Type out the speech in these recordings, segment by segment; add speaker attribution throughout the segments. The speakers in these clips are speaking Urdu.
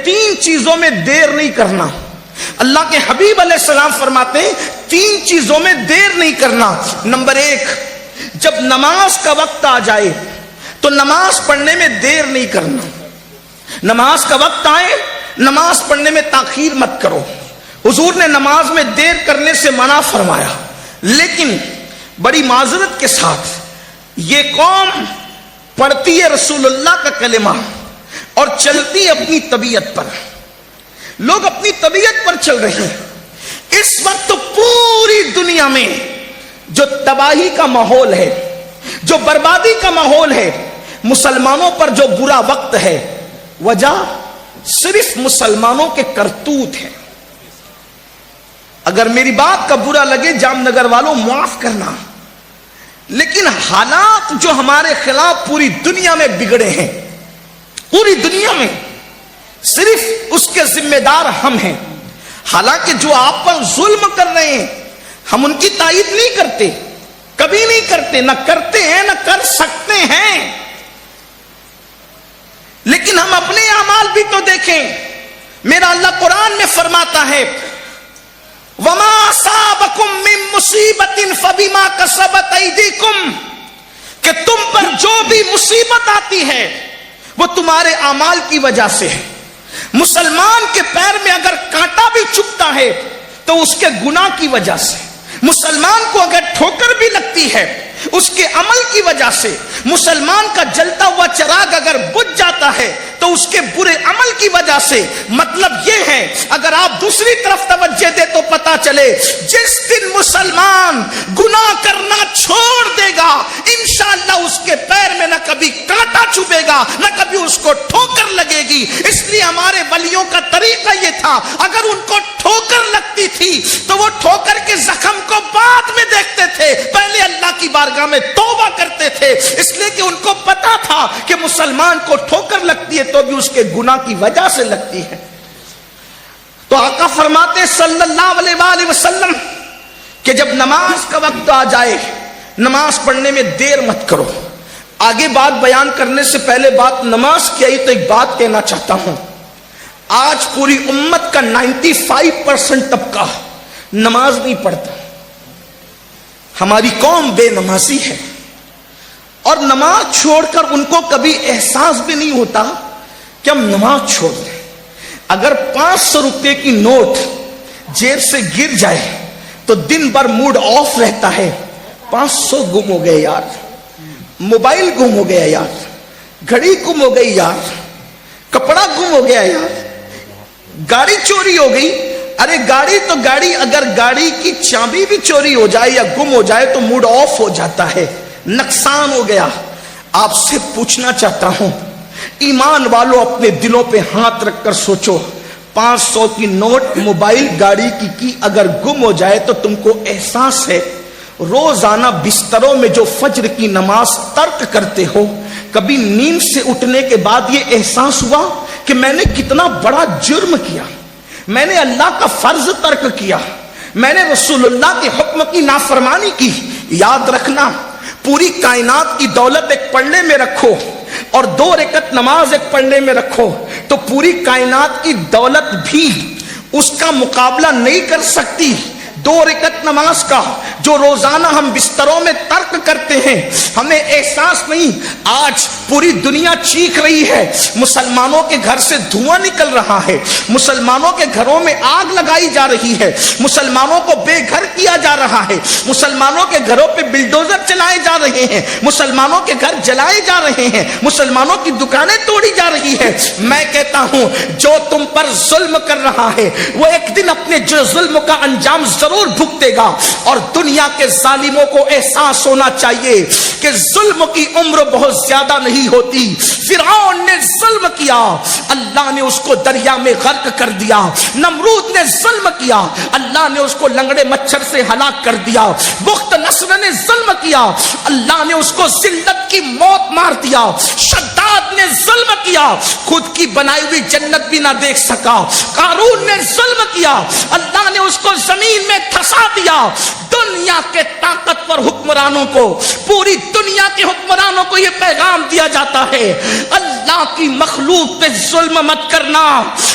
Speaker 1: تین چیزوں میں دیر نہیں کرنا. اللہ کے حبیب علیہ السلام فرماتے ہیں تین چیزوں میں دیر نہیں کرنا. نمبر ایک، جب نماز کا وقت آ جائے تو نماز پڑھنے میں دیر نہیں کرنا. نماز کا وقت آئے نماز پڑھنے میں تاخیر مت کرو. حضور نے نماز میں دیر کرنے سے منع فرمایا، لیکن بڑی معذرت کے ساتھ یہ قوم پڑھتی ہے رسول اللہ کا کلمہ اور چلتی ہے اپنی طبیعت پر. لوگ اپنی طبیعت پر چل رہے ہیں. اس وقت تو پوری دنیا میں جو تباہی کا ماحول ہے، جو بربادی کا ماحول ہے، مسلمانوں پر جو برا وقت ہے، وجہ صرف مسلمانوں کے کرتوت ہیں. اگر میری بات کا برا لگے جام نگر والوں معاف کرنا، لیکن حالات جو ہمارے خلاف پوری دنیا میں بگڑے ہیں، پوری دنیا میں صرف اس کے ذمہ دار ہم ہیں. حالانکہ جو آپ پر ظلم کر رہے ہیں ہم ان کی تائید نہیں کرتے، کبھی نہیں کرتے، نہ کرتے ہیں نہ کر سکتے ہیں. لیکن ہم اپنے اعمال بھی تو دیکھیں. میرا اللہ قرآن میں فرماتا ہے وَمَا أَصَابَكُم مِّن مُّصِيبَةٍ فَبِمَا كَسَبَتْ أَيْدِيكُمْ، کہ تم پر جو بھی مصیبت آتی ہے وہ تمہارے اعمال کی وجہ سے ہے. مسلمان کے پیر میں اگر کانٹا بھی چبھتا ہے تو اس کے گناہ کی وجہ سے. مسلمان کو اگر ٹھوکر بھی لگتی ہے اس کے عمل کی وجہ سے. مسلمان کا جلتا ہوا چراغ اگر بجھ جاتا ہے تو اس کے برے عمل کی وجہ سے. مطلب یہ ہے اگر آپ دوسری طرف توجہ دے تو پتا چلے جس دن مسلمان گناہ کرنا چھوڑ دے گا انشاءاللہ اس کے پیر میں نہ کبھی کانٹا چبھے گا نہ کبھی اس کو ٹھوکر لگے گی. اس لیے ہمارے ولیوں کا طریقہ یہ تھا، اگر ان کو ٹھوکر لگتی تھی تو وہ ٹھوکر کے زخم کو بعد میں دیکھتے تھے، پہلے اللہ کی بارگاہ میں توبہ کرتے تھے. اس لیے کہ ان کو پتا تھا کہ مسلمان کو ٹھوکر لگتی ہے تو بھی اس کے گناہ کی وجہ سے لگتی ہے. تو آقا فرماتے صلی اللہ علیہ وآلہ وسلم کہ جب نماز کا وقت آ جائے نماز پڑھنے میں دیر مت کرو. آگے بات بیان کرنے سے پہلے بات نماز کی آئی تو ایک بات کہنا چاہتا ہوں. آج پوری امت کا 95% طبقہ نماز نہیں پڑھتا. ہماری قوم بے نمازی ہے اور نماز چھوڑ کر ان کو کبھی احساس بھی نہیں ہوتا کہ ہم نماز چھوڑ دیں. اگر 500 روپے کی نوٹ جیب سے گر جائے تو دن بھر موڈ آف رہتا ہے. 500 گم ہو گئے یار، موبائل گم ہو گیا یار، گھڑی گم ہو گئی یار، کپڑا گم ہو گیا یار، گاڑی چوری ہو گئی. ارے گاڑی تو گاڑی، اگر گاڑی کی چابی بھی چوری ہو جائے یا گم ہو جائے تو موڈ آف ہو جاتا ہے، نقصان ہو گیا. آپ سے پوچھنا چاہتا ہوں ایمان والوں اپنے دلوں پہ ہاتھ رکھ کر سوچو، 500 کی نوٹ موبائل گاڑی کی اگر گم ہو جائے تو تم کو احساس ہے روزانہ بستروں میں جو فجر کی نماز ترک کرتے ہو، کبھی نیند سے اٹھنے کے بعد یہ احساس ہوا کہ میں نے کتنا بڑا جرم کیا، میں نے اللہ کا فرض ترک کیا، میں نے رسول اللہ کے حکم کی نافرمانی کی. یاد رکھنا پوری کائنات کی دولت ایک پلڑے میں رکھو اور 2 رکعت نماز ایک پلڑے میں رکھو تو پوری کائنات کی دولت بھی اس کا مقابلہ نہیں کر سکتی 2 رکعت نماز کا جو روزانہ ہم بستروں میں ترک کرتے ہیں. ہمیں احساس نہیں. آج پوری دنیا چیخ رہی ہے، مسلمانوں کے گھر سے دھواں نکل رہا ہے، مسلمانوں کے گھروں میں آگ لگائی جا رہی ہے، مسلمانوں کو بے گھر کیا جا رہا ہے، مسلمانوں کے گھروں پہ بلڈوزر چلائے جا رہے ہیں، مسلمانوں کے گھر جلائے جا رہے ہیں، مسلمانوں کی دکانیں توڑی جا رہی ہے. میں کہتا ہوں جو تم پر ظلم کر رہا ہے وہ ایک دن اپنے ظلم کا انجام ضرور بھگتے گا. اور دنیا کے ظالموں کو احساس ہونا چاہیے کہ ظلم کی عمر بہت زیادہ نہیں ہوتی. فرعون نے ظلم کیا، اللہ نے اس کو دریا میں غرق کر دیا. نمرود نے ظلم کیا، اللہ نے اس کو لنگڑے مچھر سے ہلاک کر دیا. بخت نصر نے ظلم کیا، اللہ نے اس کو ذلت کی موت مار دیا. شداد نمرود نے ظلم کیا، خود کی بنائی ہوئی جنت بھی نہ دیکھ سکا۔ قارون نے ظلم کیا، اللہ نے اس کو زمین میں دھسا دیا۔ دنیا کے طاقتور حکمرانوں کو، پوری دنیا کے حکمرانوں کو یہ پیغام دیا جاتا ہے، اللہ کی مخلوق پہ ظلم مت کرنا،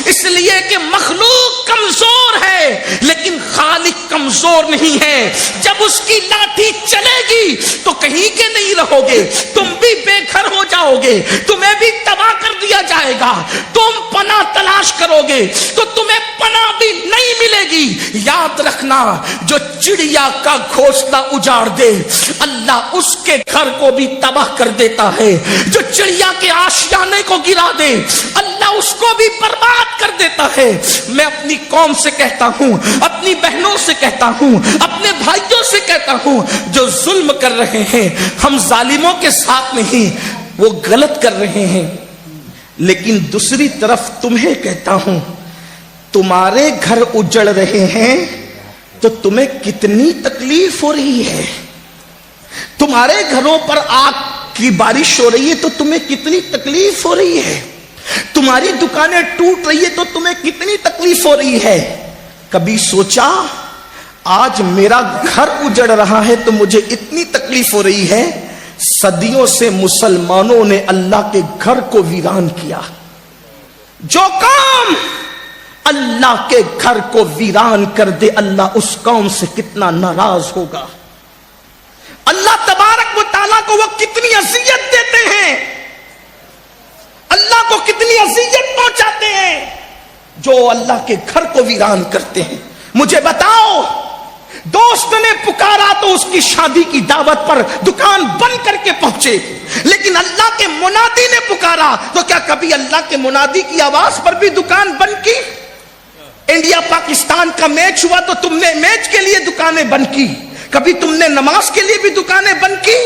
Speaker 1: اس لیے کہ مخلوق کمزور ہے لیکن خالق کمزور نہیں ہے۔ جب اس کی لاٹھی چلے گی تو کہیں کے نہیں رہو گے، تم بھی بے گھر ہو جاؤ گے، تمہیں بھی تباہ کر دیا جائے گا۔ تم پناہ تلاش کرو گے تو تمہیں پناہ بھی نہیں ملے گی۔ یاد رکھنا، جو چڑیا کا گھونسلہ اجاڑ دے اللہ اس کے گھر کو بھی تباہ کر دیتا ہے، جو چڑیا کے آشیانے کو گرا دے اللہ اس کو بھی برباد کر دیتا ہے۔ میں اپنی قوم سے کہتا ہوں، اپنی بہنوں سے کہتا ہوں، اپنے بھائیوں سے کہتا ہوں، جو ظلم کر رہے ہیں ہم ظالموں کے ساتھ نہیں، وہ غلط کر رہے ہیں، لیکن دوسری طرف تمہیں کہتا ہوں، تمہارے گھر اجڑ رہے ہیں تو تمہیں کتنی تکلیف ہو رہی ہے، تمہارے گھروں پر آگ کی بارش ہو رہی ہے تو تمہیں کتنی تکلیف ہو رہی ہے، تمہاری دکانیں ٹوٹ رہی ہے تو تمہیں کتنی تکلیف ہو رہی ہے۔ کبھی سوچا آج میرا گھر اجڑ رہا ہے تو مجھے اتنی تکلیف ہو رہی ہے، صدیوں سے مسلمانوں نے اللہ کے گھر کو ویران کیا۔ جو کام اللہ کے گھر کو ویران کر دے اللہ اس قوم سے کتنا ناراض ہوگا۔ اللہ تبارک و تعالیٰ کو وہ کتنی اذیت دیتے ہیں، اللہ کو کتنی اذیت پہنچاتے ہیں جو اللہ کے گھر کو ویران کرتے ہیں۔ مجھے بتاؤ، دوست نے پکارا تو اس کی شادی کی دعوت پر دکان بند کر کے پہنچے، لیکن اللہ کے منادی نے پکارا تو کیا کبھی اللہ کے منادی کی آواز پر بھی دکان بند کی؟ انڈیا پاکستان کا میچ ہوا تو تم نے میچ کے لیے دکانیں بند کی، کبھی تم نے نماز کے لیے بھی دکانیں بند کی،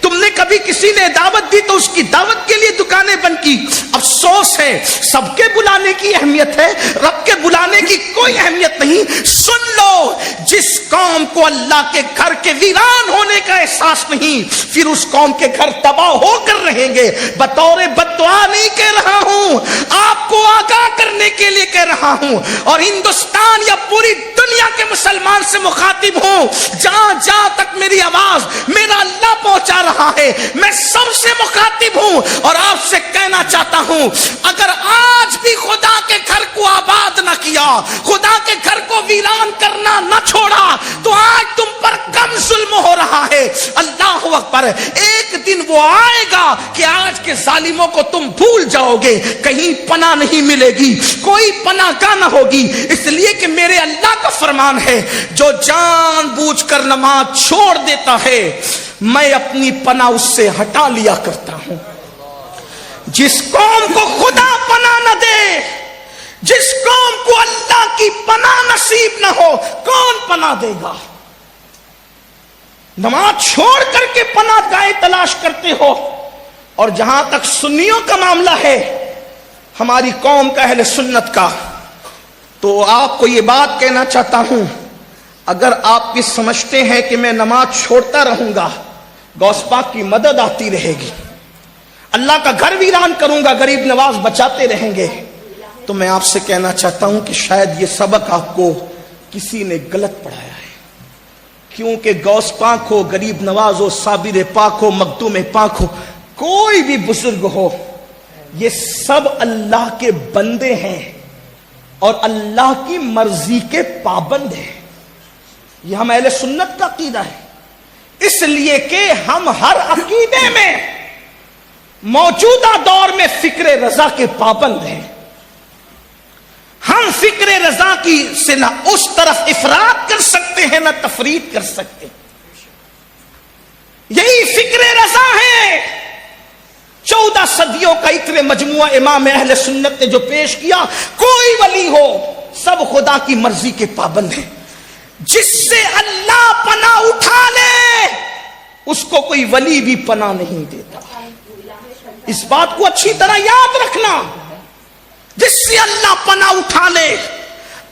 Speaker 1: تم نے کبھی کسی نے دعوت دی تو اس کی دعوت کے لیے دکانیں بند کی۔ افسوس ہے، سب کے بلانے کی اہمیت ہے، رب کے بلانے کی کوئی اہمیت نہیں۔ سن لو، جس قوم کو اللہ کے گھر کے ویران ہونے کا احساس نہیں، پھر اس قوم کے گھر تباہ ہو کر رہیں گے۔ بطور بد دعا نہیں کہہ رہا ہوں، آپ کو آگاہ کرنے کے لیے کہہ رہا ہوں، اور ہندوستان یا پوری دنیا کے مسلمان سے مخاطب ہوں، جہاں تک میری آواز میرا اللہ پہنچا رہا ہے، میں سب سے مخاطب ہوں اور آپ سے کہنا چاہتا ہوں، اگر آج بھی خدا کے گھر کو آباد نہ کیا، خدا کے گھر کو ویران کرنا نہ چھوڑا، تو آج تم پر کم ظلم ہو رہا ہے۔ اللہ اکبر، ایک دن وہ آئے گا کہ آج کے ظالموں کو تم بھول جاؤ گے، کہیں پناہ نہیں ملے گی، کوئی پناہ گاہ نہ ہوگی، اس لیے کہ میرے اللہ کا فرمان ہے، جو جان بوجھ کر نماز چھوڑ دیتا ہے میں اپنی پناہ اس سے ہٹا لیا کرتا ہوں۔ جس قوم کو خدا پناہ نہ دے، جس قوم کو اللہ کی پناہ نصیب نہ ہو، کون پناہ دے گا؟ نماز چھوڑ کر کے پناہ گاہیں تلاش کرتے ہو۔ اور جہاں تک سنیوں کا معاملہ ہے، ہماری قوم کا، اہل سنت کا، تو آپ کو یہ بات کہنا چاہتا ہوں، اگر آپ یہ سمجھتے ہیں کہ میں نماز چھوڑتا رہوں گا غوث پاک کی مدد آتی رہے گی، اللہ کا گھر ویران کروں گا غریب نواز بچاتے رہیں گے، تو میں آپ سے کہنا چاہتا ہوں کہ شاید یہ سبق آپ کو کسی نے غلط پڑھایا ہے، کیونکہ غوث پاک ہو، غریب نواز ہو، صابر پاک ہو، مخدوم پاک ہو، کوئی بھی بزرگ ہو، یہ سب اللہ کے بندے ہیں اور اللہ کی مرضی کے پابند ہیں۔ یہ ہم اہل سنت کا عقیدہ ہے، اس لیے کہ ہم ہر عقیدے میں موجودہ دور میں فکر رضا کے پابند ہیں۔ ہم فکر رضا کی سے نہ اس طرف افراط کر سکتے ہیں نہ تفریط کر سکتے، یہی فکر رضا ہے۔ 14 صدیوں کا اتر مجموعہ امام اہل سنت نے جو پیش کیا، کوئی ولی ہو سب خدا کی مرضی کے پابند ہیں، جس سے اللہ پناہ اٹھا لے اس کو کوئی ولی بھی پناہ نہیں دیتا۔ اس بات کو اچھی طرح یاد رکھنا، جس سے اللہ پناہ اٹھا لے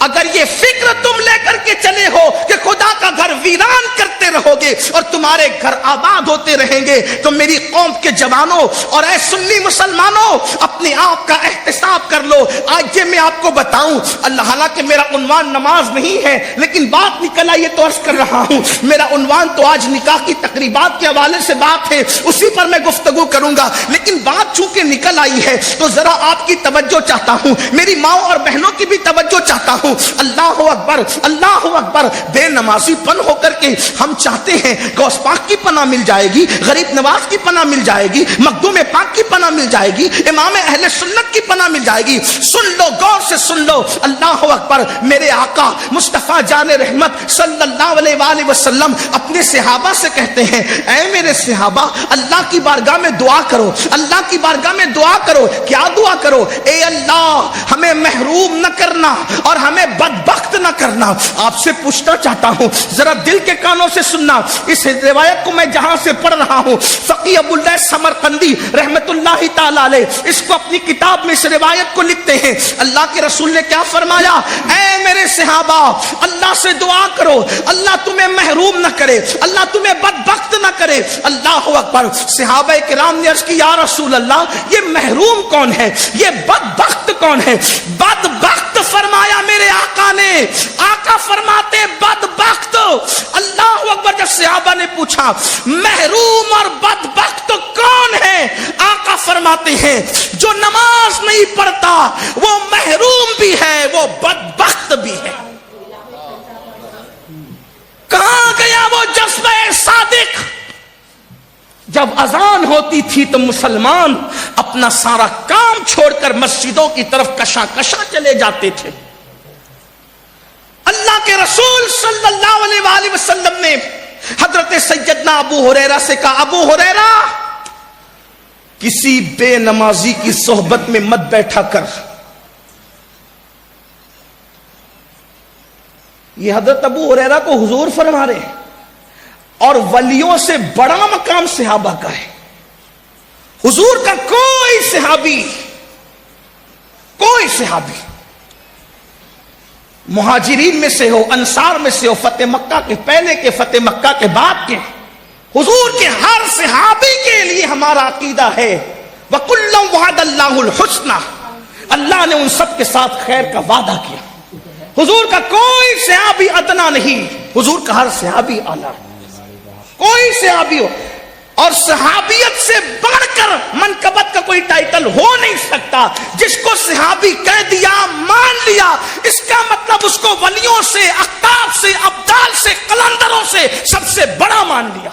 Speaker 1: اگر یہ فکر تم لے کر کے چلے ہو کہ خدا کا گھر ویران کرتے رہو گے اور تمہارے گھر آباد ہوتے رہیں گے، تو میری قوم کے جوانوں اور اے سنی مسلمانوں، اپنے آپ کا احتساب کر لو۔ آج یہ میں آپ کو بتاؤں، اللہ، حالانکہ میرا عنوان نماز نہیں ہے، لیکن بات نکل آئی تو عرض کر رہا ہوں، میرا عنوان تو آج نکاح کی تقریبات کے حوالے سے بات ہے، اسی پر میں گفتگو کروں گا، لیکن بات چونکہ نکل آئی ہے تو ذرا آپ کی توجہ چاہتا ہوں، میری ماں اور بہنوں کی بھی توجہ چاہتا ہوں۔ اللہ اکبر، اللہ اکبر۔ بے نمازی پن ہو کر کے ہم چاہتے ہیں غوث پاک کی پناہ مل جائے گی، غریب نواز کی پناہ مل جائے گی، مخدوم پاک کی پناہ مل جائے گی، امام اہل سنت کی پناہ مل جائے گی۔ سن لو، غور سے سن لو، اللہ اکبر۔ میرے آقا مصطفیٰ جان رحمت صلی اللہ علیہ وآلہ وسلم اپنے صحابہ سے کہتے ہیں، اے میرے صحابہ، اللہ کی بارگاہ میں دعا کرو، اللہ کی بارگاہ میں دعا کرو۔ کیا دعا کرو؟ اے اللہ، ہمیں محروم نہ کرنا اور ہمیں بدبخت نہ کرنا۔ آپ سے پوچھنا چاہتا ہوں، ذرا دل کے کانوں سے سننا، اس روایت کو میں جہاں سے پڑھ رہا ہوں، فقی ابو اللہ سمرقندی رحمت اللہ تعالی علیہ اس کو اپنی کتاب میں اس روایت کو لکھتے ہیں، اللہ کے رسول نے کیا فرمایا؟ اے میرے صحابہ، اللہ سے دعا کرو، اللہ تمہیں محروم نہ کرے، اللہ تمہیں بدبخت نہ کرے۔ اللہ اکبر۔ صحابہ کرام نے عرض کی، یا رسول اللہ، یہ محروم کون ہے؟ یہ بدبخت کون ہے؟ بدبخت فرمایا میرے آقا نے، آقا فرماتے بدبخت۔ اللہ اکبر۔ جب صحابہ نے پوچھا محروم اور بدبخت کون ہے، آقا فرماتے ہیں جو نماز نہیں پڑھتا وہ محروم بھی ہے، وہ بدبخت بھی ہے۔ کہاں گیا وہ جذبہ صادق؟ جب اذان ہوتی تھی تو مسلمان اپنا سارا کام چھوڑ کر مسجدوں کی طرف کشاں کشاں چلے جاتے تھے۔ اللہ کے رسول صلی اللہ علیہ وآلہ وسلم نے حضرت سیدنا ابو ہریرہ سے کہا، ابو ہریرہ، کسی بے نمازی کی صحبت میں مت بیٹھا کر۔ یہ حضرت ابو ہریرہ کو حضور فرما رہے ہیں، اور ولیوں سے بڑا مقام صحابہ کا ہے۔ حضور کا کوئی صحابی مہاجرین میں سے ہو، انصار میں سے ہو، فتح مکہ کے پہلے کے، فتح مکہ کے بعد کے، حضور کے ہر صحابی کے لیے ہمارا عقیدہ ہے وَكُلًّا وَعَدَ اللَّهُ الْحُسْنَى، اللہ نے ان سب کے ساتھ خیر کا وعدہ کیا۔ حضور کا کوئی صحابی ادنا نہیں، حضور کا ہر صحابی اعلیٰ، کوئی صحابی ہو، اور صحابیت سے بڑھ کر منقبت کا کوئی ٹائٹل ہو نہیں سکتا۔ جس کو صحابی کہہ دیا، مان لیا، اس کا مطلب اس کو ولیوں سے، اقطاب سے، ابدال سے، قلندروں سے سب سے بڑا مان لیا۔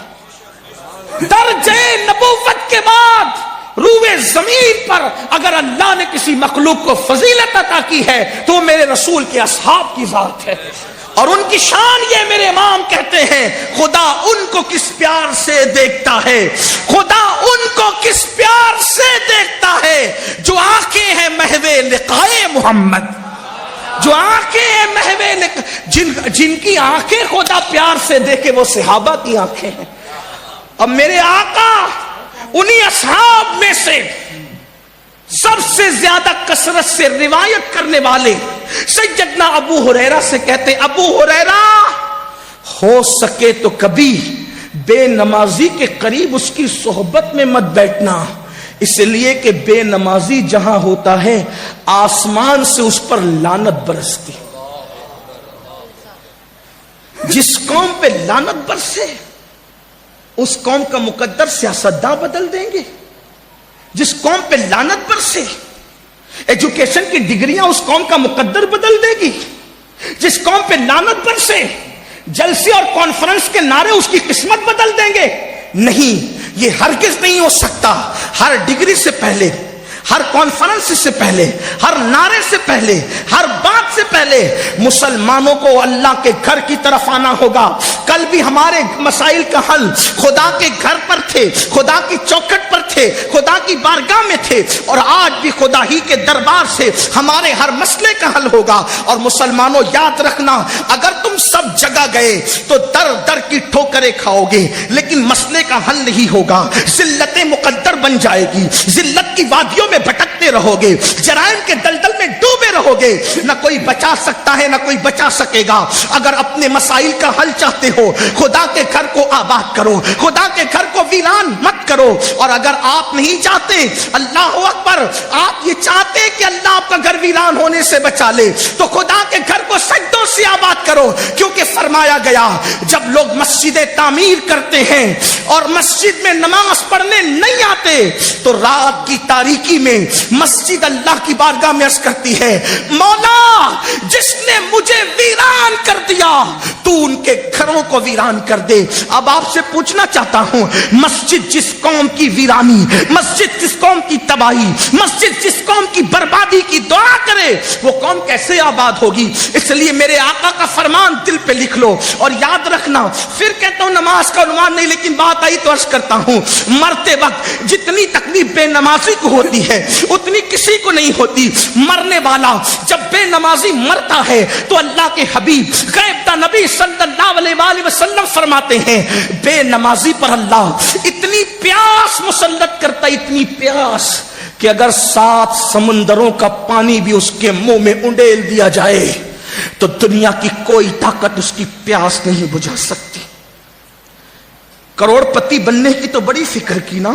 Speaker 1: درجے نبوت کے بعد روئے زمین پر اگر اللہ نے کسی مخلوق کو فضیلت عطا کی ہے تو میرے رسول کے اصحاب کی ذات ہے، اور ان کی شان یہ میرے امام کہتے ہیں، خدا ان کو کس پیار سے دیکھتا ہے، خدا ان کو کس پیار سے دیکھتا ہے جو آنکھیں ہیں محو لقائے محمد، جو آنکھیں ہیں محو جن کی آنکھیں خدا پیار سے دیکھے وہ صحابہ کی آنکھیں ہیں۔ اب میرے آقا انہی اصحاب میں سے سب سے زیادہ کثرت سے روایت کرنے والے سیدنا ابو ہریرہ سے کہتے، ابو ہریرہ، ہو سکے تو کبھی بے نمازی کے قریب اس کی صحبت میں مت بیٹھنا، اس لیے کہ بے نمازی جہاں ہوتا ہے آسمان سے اس پر لعنت برستی۔ جس قوم پہ لعنت برسے اس قوم کا مقدر سیاستداں بدل دیں گے۔ جس قوم پہ لعنت برسے ایجوکیشن کی ڈگریاں اس قوم کا مقدر بدل دے گی۔ جس قوم پہ لعنت برسے جلسے اور کانفرنس کے نعرے اس کی قسمت بدل دیں گے۔ نہیں، یہ ہرگز نہیں ہو سکتا۔ ہر ڈگری سے پہلے، ہر کانفرنس سے پہلے، ہر نعرے سے پہلے، ہر بات سے پہلے مسلمانوں کو اللہ کے گھر کی طرف آنا ہوگا۔ کل بھی ہمارے مسائل کا حل خدا کے گھر پر تھے، خدا کی چوکھٹ پر تھے، خدا کی بارگاہ میں تھے، اور آج بھی خدا ہی کے دربار سے ہمارے ہر مسئلے کا حل ہوگا۔ اور مسلمانوں یاد رکھنا، اگر تم سب جگہ گئے تو در در کی ٹھوکریں کھاؤ گے، لیکن مسئلے کا حل نہیں ہوگا۔ ذلت مقدر بن جائے گی، ذلت کی وادیوں میں بھٹکتے رہو گے، جرائم کے دلدل میں ڈوبے رہو گے. نہ کوئی بچا سکتا ہے نہ کوئی بچا سکے گا. اگر اپنے مسائل کا حل چاہتے ہو, خدا کے گھر کو آباد کرو, خدا کے گھر کو ویران مت کرو. اور اگر آپ نہیں چاہتے, اللہ اکبر, آپ یہ چاہتے کہ اللہ آپ کا گھر ویران ہونے سے بچا لے, تو خدا کے گھر کو سجدوں سے آباد کرو. کیونکہ فرمایا گیا جب لوگ مسجدیں تعمیر کرتے ہیں اور مسجد میں نماز پڑھنے نہیں آتے تو رات کی تاریکی میں مسجد اللہ کی بارگاہ میں عرض کرتی ہے, مولا جس نے مجھے ویران کر دیا تو ان کے گھروں کو ویران کر دے. اب آپ سے پوچھنا چاہتا ہوں, مسجد جس قوم کی ویرانی, مسجد جس قوم کی تباہی, مسجد جس قوم کی بربادی کی دعا کرے, وہ قوم کیسے آباد ہوگی؟ اس لیے میرے آقا کا فرمان دل پہ لکھ لو اور یاد رکھنا. پھر کہتا ہوں نماز کا عنوان نہیں, لیکن بات آئی تو عرض کرتا ہوں, مرتے وقت جتنی تکلیف بے نمازی کو ہوتی ہے اتنی کسی کو نہیں ہوتی. مرنے والا جب بے نمازی مرتا ہے تو اللہ کے حبیب غیب دا نبی صلی اللہ علیہ وآلہ وسلم فرماتے ہیں, بے نمازی پر اللہ اتنی پیاس مسلط کرتا, اتنی پیاس کہ اگر 7 سمندروں کا پانی بھی اس کے منہ میں انڈیل دیا جائے تو دنیا کی کوئی طاقت اس کی پیاس نہیں بجھا سکتی. کروڑ پتی بننے کی تو بڑی فکر کی نا,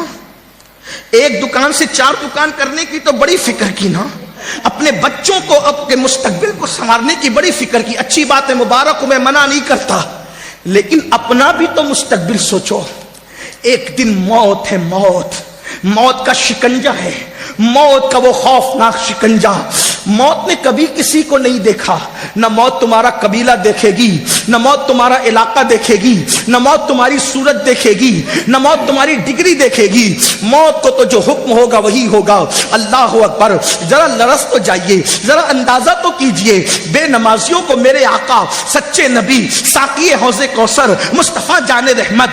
Speaker 1: ایک دکان سے 4 دکان کرنے کی تو بڑی فکر کی نا, اپنے بچوں کو اپنے مستقبل کو سنوارنے کی بڑی فکر کی. اچھی بات ہے, مبارک ہوں, میں منع نہیں کرتا, لیکن اپنا بھی تو مستقبل سوچو. ایک دن موت ہے, موت, موت کا شکنجہ ہے, موت کا وہ خوفناک شکنجہ. موت نے کبھی کسی کو نہیں دیکھا, نہ موت تمہارا قبیلہ دیکھے گی, نہ موت تمہارا علاقہ دیکھے گی, نہ موت تمہاری صورت دیکھے گی, نہ موت تمہاری ڈگری دیکھے گی. موت کو تو جو حکم ہوگا وہی ہوگا. اللہ اکبر, ذرا لرز تو جائیے, ذرا اندازہ تو کیجئے. بے نمازیوں کو میرے آقا سچے نبی ساقی حوض کوثر مصطفیٰ جان رحمت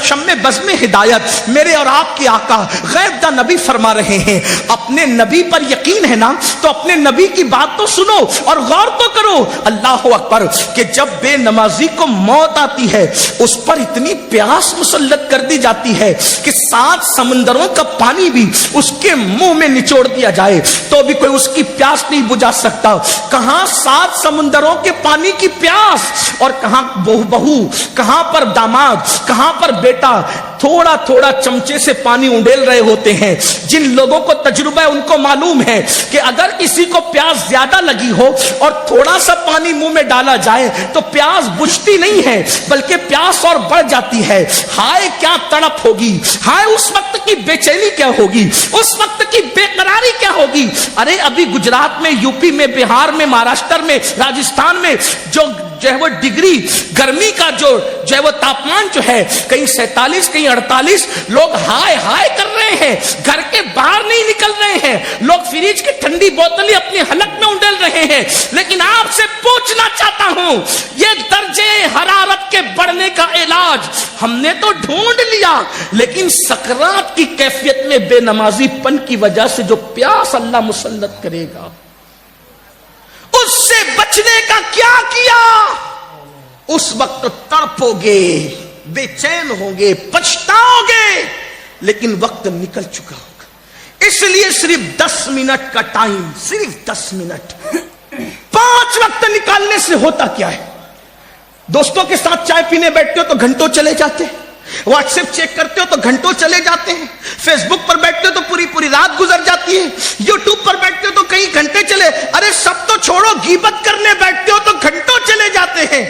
Speaker 1: شمع بزم ہدایت میرے اور آپ کے آقا غیب دا نبی فرما رہے ہیں, اپنے نبی پر یقین ہے نا تو اپنے نبی کی بات تو سنو اور غور تو کرو. اللہ اکبر, کہ جب بے نمازی کو موت آتی ہے اس پر اتنی پیاس مسلط کر دی جاتی ہے کہ 7 سمندروں کا پانی بھی اس کے منہ میں نچوڑ دیا جائے تو بھی کوئی اس کی پیاس نہیں بجھا سکتا. کہاں 7 سمندروں کے پانی کی پیاس, اور کہاں بہو, کہاں پر داماد, کہاں پر بیٹا تھوڑا تھوڑا چمچے سے پانی انڈیل رہے ہوتے ہیں. جن لوگوں کو تجربہ ہے ان کو معلوم ہے کہ اگر کسی کو پیاس زیادہ لگی ہو اور تھوڑا سا پانی منہ میں ڈالا جائے تو پیاس بجھتی نہیں ہے بلکہ پیاس اور بڑھ جاتی ہے. ہائے کیا تڑپ ہوگی, ہائے اس وقت کی بے چینی کیا ہوگی, اس وقت کی بے قراری کیا ہوگی. ارے ابھی گجرات میں, یو پی میں, بہار میں, مہاراشٹر میں, راجستھان میں جو ہے وہ ڈگری گرمی کا جو ہے وہ تاپمان جو ہے کہیں 47 کہیں 48, لوگ ہائے ہائے کر رہے ہیں, گھر کے باہر نہیں نکل رہے ہیں, لوگ فریج کی ٹھنڈی بوتلیں اپنی حلق میں انڈیل رہے ہیں. لیکن آپ سے پوچھنا چاہتا ہوں, یہ درجے حرارت کے بڑھنے کا علاج ہم نے تو ڈھونڈ لیا, لیکن سکرات کی کیفیت میں بے نمازی پن کی وجہ سے جو پیاس اللہ مسلط کرے گا اس سے بچنے کا کیا کیا؟ اس وقت تڑپو گے, بے چین ہوں گے, پچھتاؤ گے, لیکن وقت نکل چکا ہوگا. اس لیے صرف 10 منٹ کا ٹائم, صرف 10 منٹ, 5 وقت نکالنے سے ہوتا کیا ہے؟ دوستوں کے ساتھ چائے پینے بیٹھتے ہو تو گھنٹوں چلے جاتے ہیں, واٹس ایپ چیک کرتے ہو تو گھنٹوں چلے جاتے ہیں, فیس بک پر بیٹھتے ہو تو پوری پوری رات گزر جاتی ہے, یوٹیوب پر بیٹھتے ہو تو کئی گھنٹے چلے, ارے سب تو چھوڑو, غیبت کرنے بیٹھتے ہو تو گھنٹوں چلے جاتے ہیں.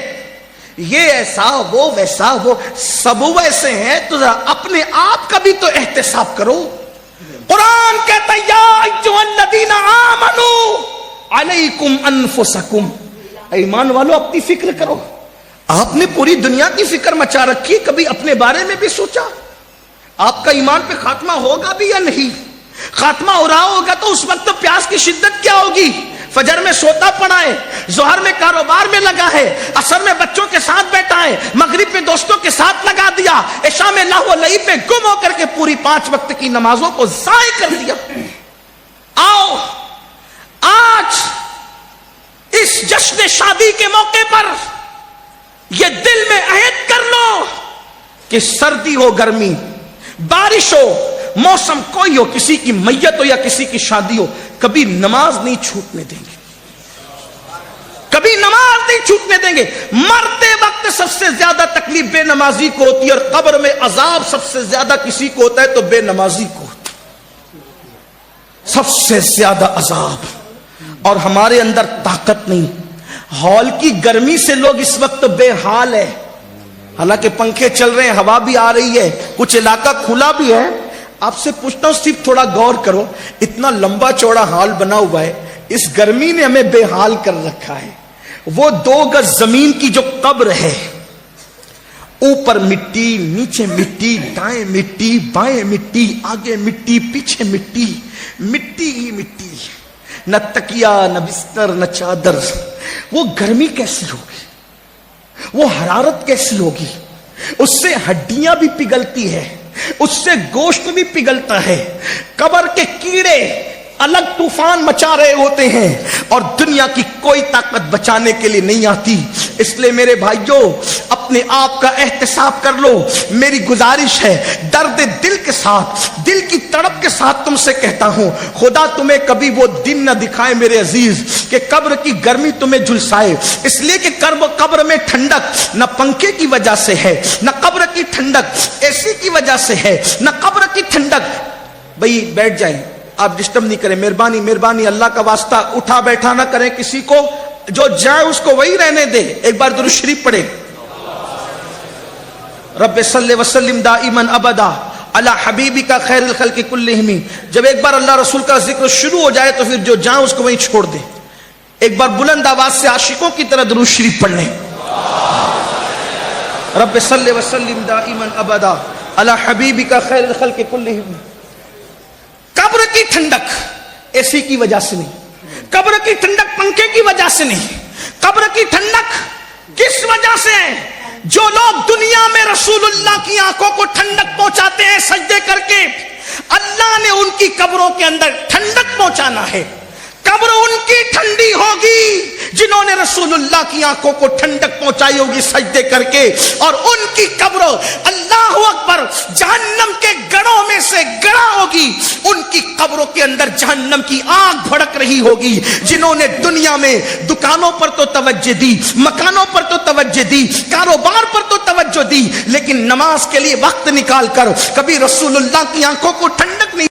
Speaker 1: یہ ایسا وہ ویسا وہ سب ویسے ہیں, تو ذرا اپنے آپ کا بھی تو احتساب کرو. قرآن کہتا ہے یا ایھا الذین آمنوا علیکم انفسکم, ایمان والو اپنی فکر کرو. آپ نے پوری دنیا کی فکر مچا رکھی, کبھی اپنے بارے میں بھی سوچا آپ کا ایمان پہ خاتمہ ہوگا بھی یا نہیں؟ خاتمہ ہو رہا ہوگا تو اس وقت تو پیاس کی شدت کیا ہوگی. فجر میں سوتا پڑا ہے, ظہر میں کاروبار میں لگا ہے, عصر میں بچوں کے ساتھ بیٹھا ہے, مغرب میں دوستوں کے ساتھ لگا دیا, عشاء میں لہو و لعب میں گم ہو کر کے پوری 5 وقت کی نمازوں کو ضائع کر دیا. آؤ آج اس جشن شادی کے موقع پر یہ دل میں عہد کر لو کہ سردی ہو, گرمی, بارش ہو, موسم کوئی ہو, کسی کی میت ہو یا کسی کی شادی ہو, کبھی نماز نہیں چھوٹنے دیں گے. کبھی نماز نہیں چھوٹنے دیں گے. مرتے وقت سب سے زیادہ تکلیف بے نمازی کو ہوتی ہے، اور قبر میں عذاب سب سے زیادہ کسی کو ہوتا ہے تو بے نمازی کو ہوتا ہے. سب سے زیادہ عذاب. اور ہمارے اندر طاقت نہیں. ہال کی گرمی سے لوگ اس وقت بے حال ہے، حالانکہ پنکھے چل رہے ہیں، ہوا بھی آ رہی ہے، کچھ علاقہ کھلا بھی ہے. آپ سے پوچھتا ہوں صرف تھوڑا غور کرو، اتنا لمبا چوڑا ہال بنا ہوا ہے، اس گرمی نے ہمیں بے حال کر رکھا ہے. وہ 2 گز زمین کی جو قبر ہے، اوپر مٹی، نیچے مٹی، دائیں مٹی، بائیں مٹی، آگے مٹی، پیچھے مٹی، مٹی ہی مٹی، نہ تکیا، نہ بستر، نہ چادر. وہ گرمی کیسی ہوگی، وہ حرارت کیسی ہوگی. اس سے ہڈیاں بھی پگھلتی ہے، اس سے گوشت بھی پگھلتا ہے. قبر کے کیڑے الگ طوفان مچا رہے ہوتے ہیں اور دنیا کی کوئی طاقت بچانے کے لیے نہیں آتی. اس لیے میرے بھائیوں، اپنے آپ کا احتساب کر لو. میری گزارش ہے، درد دل کے ساتھ، دل کی تڑپ کے ساتھ تم سے کہتا ہوں، خدا تمہیں کبھی وہ دن نہ دکھائے میرے عزیز کہ قبر کی گرمی تمہیں جھلسائے. اس لیے کہ قبر میں ٹھنڈک نہ پنکھے کی وجہ سے ہے، نہ قبر کی ٹھنڈک اے سی کی وجہ سے ہے، نہ قبر کی ٹھنڈک. بھئی بیٹھ جائیں، آپ ڈسٹرب نہیں کریں، مہربانی مہربانی، اللہ کا واسطہ اٹھا بیٹھا نہ کریں کسی کو. جو جائے اس کو وہی رہنے دے. ایک بار درود شریف پڑھے. رب صلی وسلم دائما ابدا علی حبیبک خیر الخلق کلہم. جب ایک بار اللہ رسول کا ذکر شروع ہو جائے تو پھر جو جائے اس کو وہیں چھوڑ دے. ایک بار بلند آواز سے عاشقوں کی طرح درود شریف پڑھ لیں. رب صلی وسلم دائما ابدا علی حبیبک خیر الخلق کلہم. قبر کی ٹھنڈک اے سی کی وجہ سے نہیں، قبر کی ٹھنڈک پنکھے کی وجہ سے نہیں. قبر کی ٹھنڈک کس وجہ سے ہے؟ جو لوگ دنیا میں رسول اللہ کی آنکھوں کو ٹھنڈک پہنچاتے ہیں سجدے کر کے، اللہ نے ان کی قبروں کے اندر ٹھنڈک پہنچانا ہے. قبر ان کی ٹھنڈی ہوگی جنہوں نے رسول اللہ کی آنکھوں کو ٹھنڈک پہنچائی ہوگی سجدے کر کے. اور ان کی قبر اللہ اکبر جہنم کے گڑھوں میں سے گڑھا ہوگی. ان کی قبروں کے اندر جہنم کی آگ بھڑک رہی ہوگی. جنہوں نے دنیا میں دکانوں پر تو توجہ دی، مکانوں پر تو توجہ دی، کاروبار پر تو توجہ دی، لیکن نماز کے لیے وقت نکال کر کبھی رسول اللہ کی آنکھوں کو ٹھنڈک نہیں